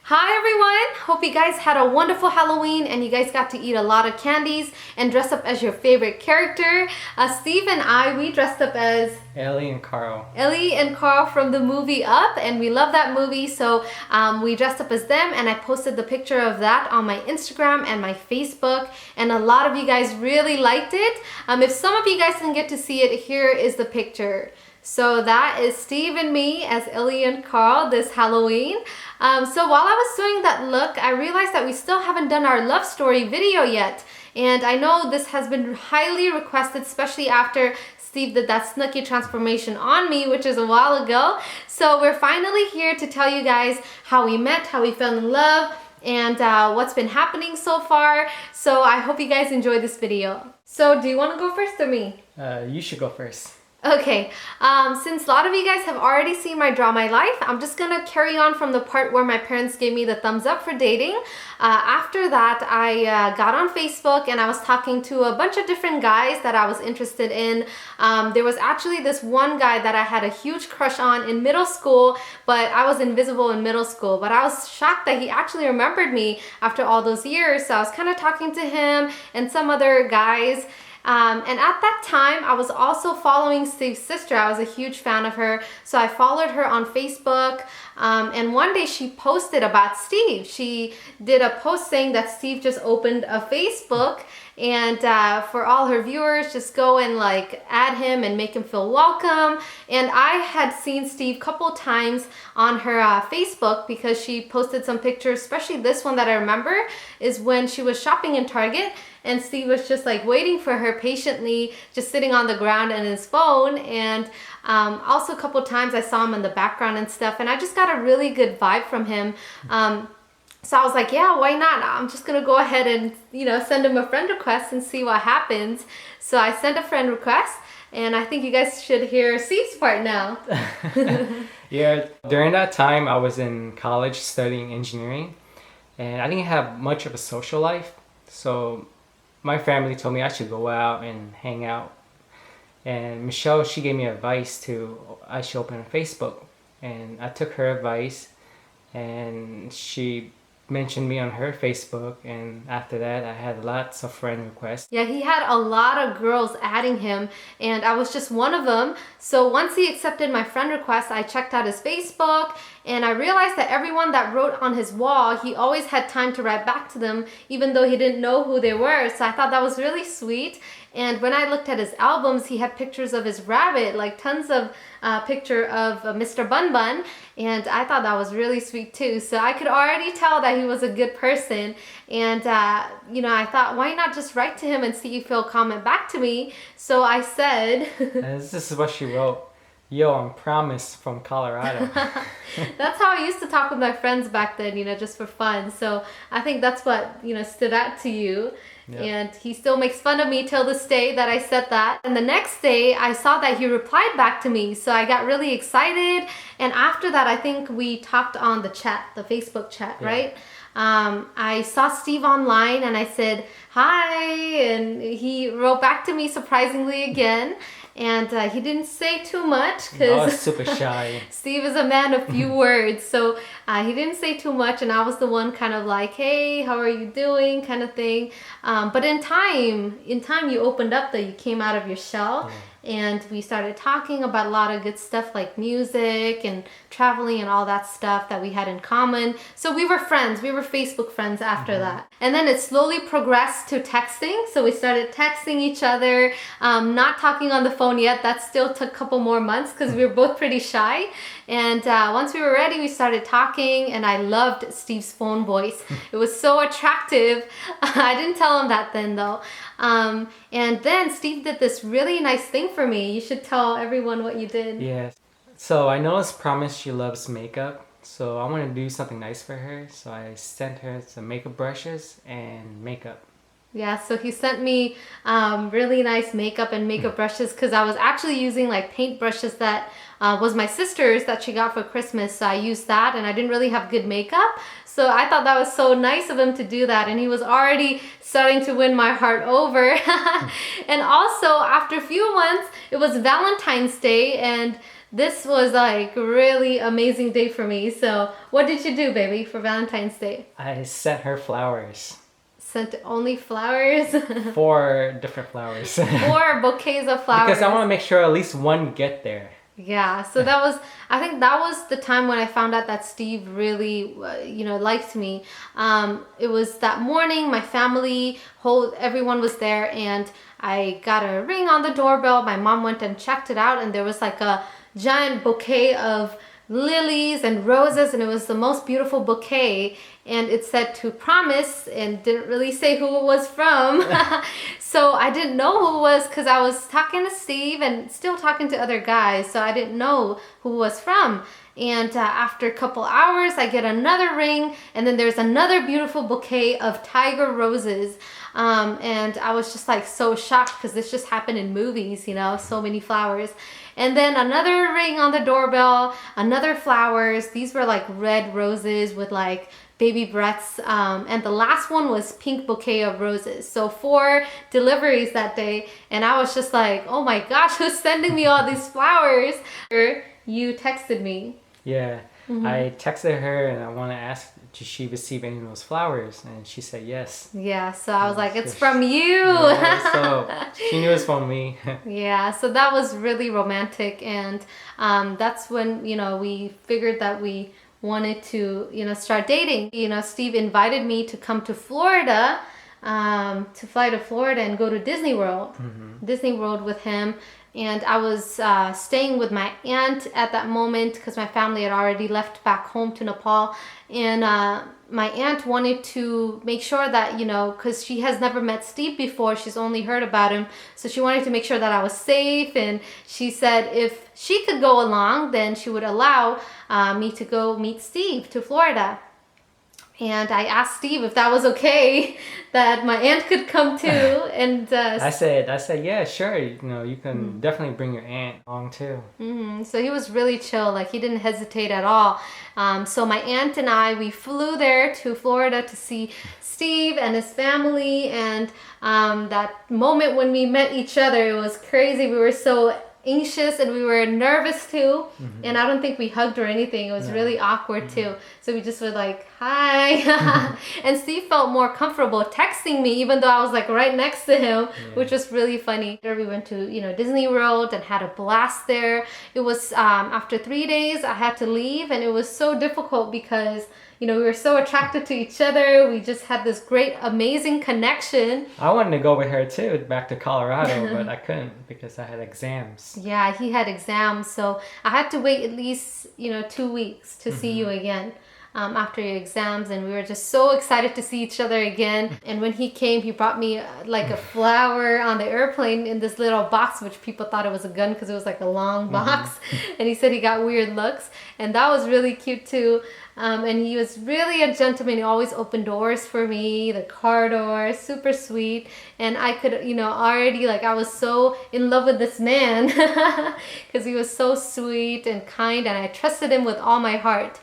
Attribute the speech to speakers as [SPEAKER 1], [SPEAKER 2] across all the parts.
[SPEAKER 1] Hi everyone! Hope you guys had a wonderful Halloween and you guys got to eat a lot of candies and dress up as your favorite character. Steve and we dressed up as
[SPEAKER 2] Ellie and Carl.
[SPEAKER 1] Ellie and Carl from the movie Up, and we love that movie, so we dressed up as them, and I posted the picture of that on my Instagram and my Facebook, and a lot of you guys really liked it. If some of you guys didn't get to see it, here is the picture. So that is Steve and me as Ellie and Carl this Halloween. So while I was doing that look, I realized that we still haven't done our love story video yet. And I know this has been highly requested, especially after Steve did that Snooki transformation on me, which is a while ago. So we're finally here to tell you guys how we met, how we fell in love, and what's been happening so far. So I hope you guys enjoy this video. So do you want to go first or me?
[SPEAKER 2] You should go first.
[SPEAKER 1] Okay, since a lot of you guys have already seen my Draw My Life, I'm just gonna carry on from the part where my parents gave me the thumbs up for dating. After that, I got on Facebook and I was talking to a bunch of different guys that I was interested in. There was actually this one guy that I had a huge crush on in middle school, but I was invisible in middle school. But I was shocked that he actually remembered me after all those years. So I was kind of talking to him and some other guys. And at that time, I was also following Steve's sister. I was a huge fan of her, so I followed her on Facebook. And one day she posted about Steve. She did a post saying that Steve just opened a Facebook, and for all her viewers, just go and like add him and make him feel welcome. And I had seen Steve a couple times on her Facebook because she posted some pictures, especially this one that I remember is when she was shopping in Target. And Steve was just like waiting for her patiently, just sitting on the ground in his phone. And also a couple times I saw him in the background and stuff, and I just got a really good vibe from him. So I was like, yeah, why not? I'm just gonna go ahead and, you know, send him a friend request and see what happens. So I sent a friend request, and I think you guys should hear Steve's part now.
[SPEAKER 2] Yeah, during that time I was in college studying engineering, and I didn't have much of a social life. So my family told me I should go out and hang out. And Michelle, she gave me advice I should open a Facebook. And I took her advice, and she mentioned me on her Facebook, and after that I had lots of friend requests.
[SPEAKER 1] Yeah, he had a lot of girls adding him, and I was just one of them. So once he accepted my friend request, I checked out his Facebook, and I realized that everyone that wrote on his wall, he always had time to write back to them, even though he didn't know who they were. So I thought that was really sweet. And when I looked at his albums, he had pictures of his rabbit, like tons of picture of Mr. Bun Bun, and I thought that was really sweet too. So I could already tell that he was a good person, and you know, I thought, why not just write to him and see if he'll comment back to me? So I said,
[SPEAKER 2] this is what she wrote. Yo, I'm Promise from Colorado.
[SPEAKER 1] That's how I used to talk with my friends back then, you know, just for fun. So I think that's what, you know, stood out to you. Yep. And he still makes fun of me till this day that I said that. And the next day I saw that he replied back to me, so I got really excited. And after that, I think we talked on the chat, the Facebook chat, yeah. Right? I saw Steve online and I said hi, and he wrote back to me surprisingly again. And he didn't say too much because
[SPEAKER 2] I was super shy.
[SPEAKER 1] Steve is a man of few words, so he didn't say too much, and I was the one kind of like, hey, how are you doing, kind of thing. But in time you opened up, though. You came out of your shell. Yeah. And we started talking about a lot of good stuff like music and traveling and all that stuff that we had in common. So we were friends. We were Facebook friends after that. And then it slowly progressed to texting. So we started texting each other, not talking on the phone yet. That still took a couple more months because we were both pretty shy. And once we were ready, we started talking, and I loved Steve's phone voice. It was so attractive. I didn't tell him that then, though. And then Steve did this really nice thing for me. You should tell everyone what you did.
[SPEAKER 2] Yes. So I noticed Promise she loves makeup, so I want to do something nice for her. So I sent her some makeup brushes and makeup.
[SPEAKER 1] Yeah, so he sent me really nice makeup and makeup brushes because I was actually using like paint brushes that was my sister's that she got for Christmas. So I used that, and I didn't really have good makeup. So I thought that was so nice of him to do that, and he was already starting to win my heart over. And also, after a few months, it was Valentine's Day, and this was like really amazing day for me. So what did you do, baby, for Valentine's Day?
[SPEAKER 2] I sent her flowers.
[SPEAKER 1] Sent only flowers?
[SPEAKER 2] 4 different flowers.
[SPEAKER 1] 4 bouquets of flowers.
[SPEAKER 2] Because I want to make sure at least one get there.
[SPEAKER 1] Yeah, so that was, I think that was the time when I found out that Steve really, liked me. It was that morning, my family, everyone was there, and I got a ring on the doorbell. My mom went and checked it out, and there was like a giant bouquet of lilies and roses, and it was the most beautiful bouquet, and it said to promise and didn't really say who it was from. So I didn't know who it was because I was talking to Steve and still talking to other guys, so I didn't know who it was from. And after a couple hours, I get another ring, and then there's another beautiful bouquet of tiger roses. And I was just like so shocked because this just happened in movies, so many flowers. And then another ring on the doorbell, another flowers. These were like red roses with like baby breaths. And the last one was pink bouquet of roses. So 4 deliveries that day. And I was just like, oh my gosh, who's sending me all these flowers? You texted me.
[SPEAKER 2] Yeah, I texted her and I want to ask, did she receive any of those flowers? And she said yes.
[SPEAKER 1] Yeah, so I was like, it's from you.
[SPEAKER 2] Yeah, so she knew it's from me.
[SPEAKER 1] Yeah, so that was really romantic. And that's when, we figured that we wanted to, start dating. Steve invited me to come to Florida, to fly to Florida and go to Disney World. Disney World with him. And I was staying with my aunt at that moment because my family had already left back home to Nepal. And my aunt wanted to make sure that, because she has never met Steve before, she's only heard about him. So she wanted to make sure that I was safe. And she said if she could go along, then she would allow me to go meet Steve to Florida. And I asked Steve if that was okay, that my aunt could come too. And
[SPEAKER 2] I said, yeah, sure. You can definitely bring your aunt along too.
[SPEAKER 1] So he was really chill. Like he didn't hesitate at all. So my aunt and I, we flew there to Florida to see Steve and his family. And that moment when we met each other, it was crazy. We were so anxious and we were nervous too, and I don't think we hugged or anything. It was really awkward too, so we just were like hi. And Steve felt more comfortable texting me even though I was like right next to him, which was really funny. We went to Disney World and had a blast there. It was after 3 days I had to leave, and it was so difficult because we were so attracted to each other. We just had this great, amazing connection.
[SPEAKER 2] I wanted to go with her too, back to Colorado, but I couldn't because I had exams.
[SPEAKER 1] Yeah, he had exams, so I had to wait at least, 2 weeks to see you again after your exams, and we were just so excited to see each other again. And when he came, he brought me like a flower on the airplane in this little box, which people thought it was a gun because it was like a long box. And he said he got weird looks, and that was really cute too. And he was really a gentleman. He always opened doors for me, the car door, super sweet. And I could, already I was so in love with this man because he was so sweet and kind, and I trusted him with all my heart.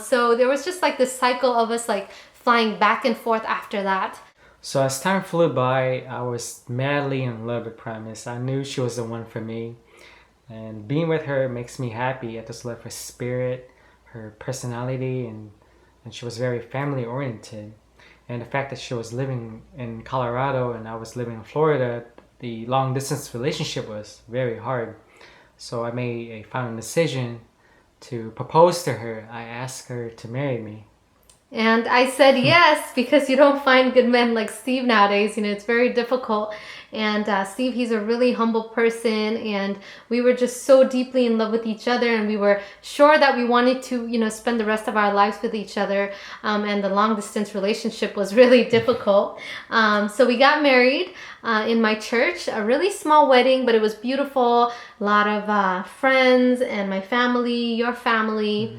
[SPEAKER 1] So there was just this cycle of us flying back and forth after that.
[SPEAKER 2] So as time flew by, I was madly in love with Promise. I knew she was the one for me. And being with her makes me happy. I just love her spirit, her personality, and she was very family oriented. And the fact that she was living in Colorado and I was living in Florida, the long distance relationship was very hard. So I made a final decision to propose to her. I asked her to marry me.
[SPEAKER 1] And I said yes, because you don't find good men like Steve nowadays. It's very difficult. And Steve, he's a really humble person, and we were just so deeply in love with each other, and we were sure that we wanted to, spend the rest of our lives with each other. And the long distance relationship was really difficult. So we got married in my church, a really small wedding, but it was beautiful. A lot of friends and my family, your family.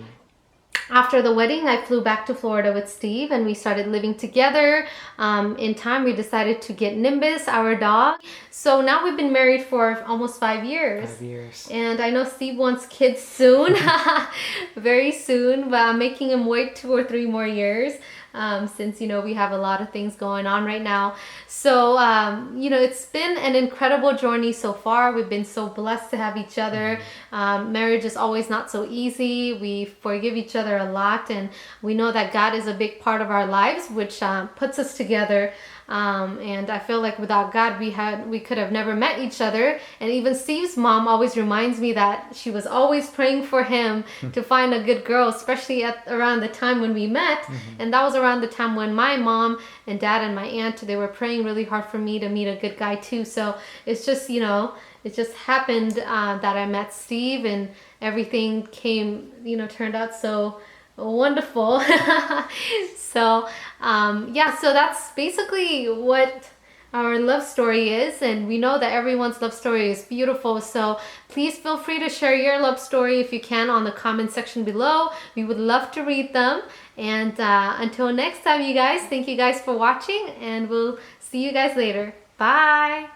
[SPEAKER 1] After the wedding, I flew back to Florida with Steve, and we started living together. In time, we decided to get Nimbus, our dog. So now we've been married for almost 5 years.
[SPEAKER 2] 5 years.
[SPEAKER 1] And I know Steve wants kids soon, very soon, but I'm making him wait 2 or 3 more years. since, you know, we have a lot of things going on right now. So, you know, it's been an incredible journey so far. We've been so blessed to have each other. Marriage is always not so easy. We forgive each other a lot, and we know that God is a big part of our lives, which puts us together. And I feel like without God, we could have never met each other. And even Steve's mom always reminds me that she was always praying for him to find a good girl, especially at around the time when we met. And that was around the time when my mom and dad and my aunt, they were praying really hard for me to meet a good guy too. So it's just, you know, it just happened that I met Steve, and everything came, you know, turned out so wonderful. So yeah, so that's basically what our love story is, and we know that everyone's love story is beautiful. So please feel free to share your love story if you can on the comment section below. We would love to read them. And until next time, you guys, thank you guys for watching, and we'll see you guys later. Bye.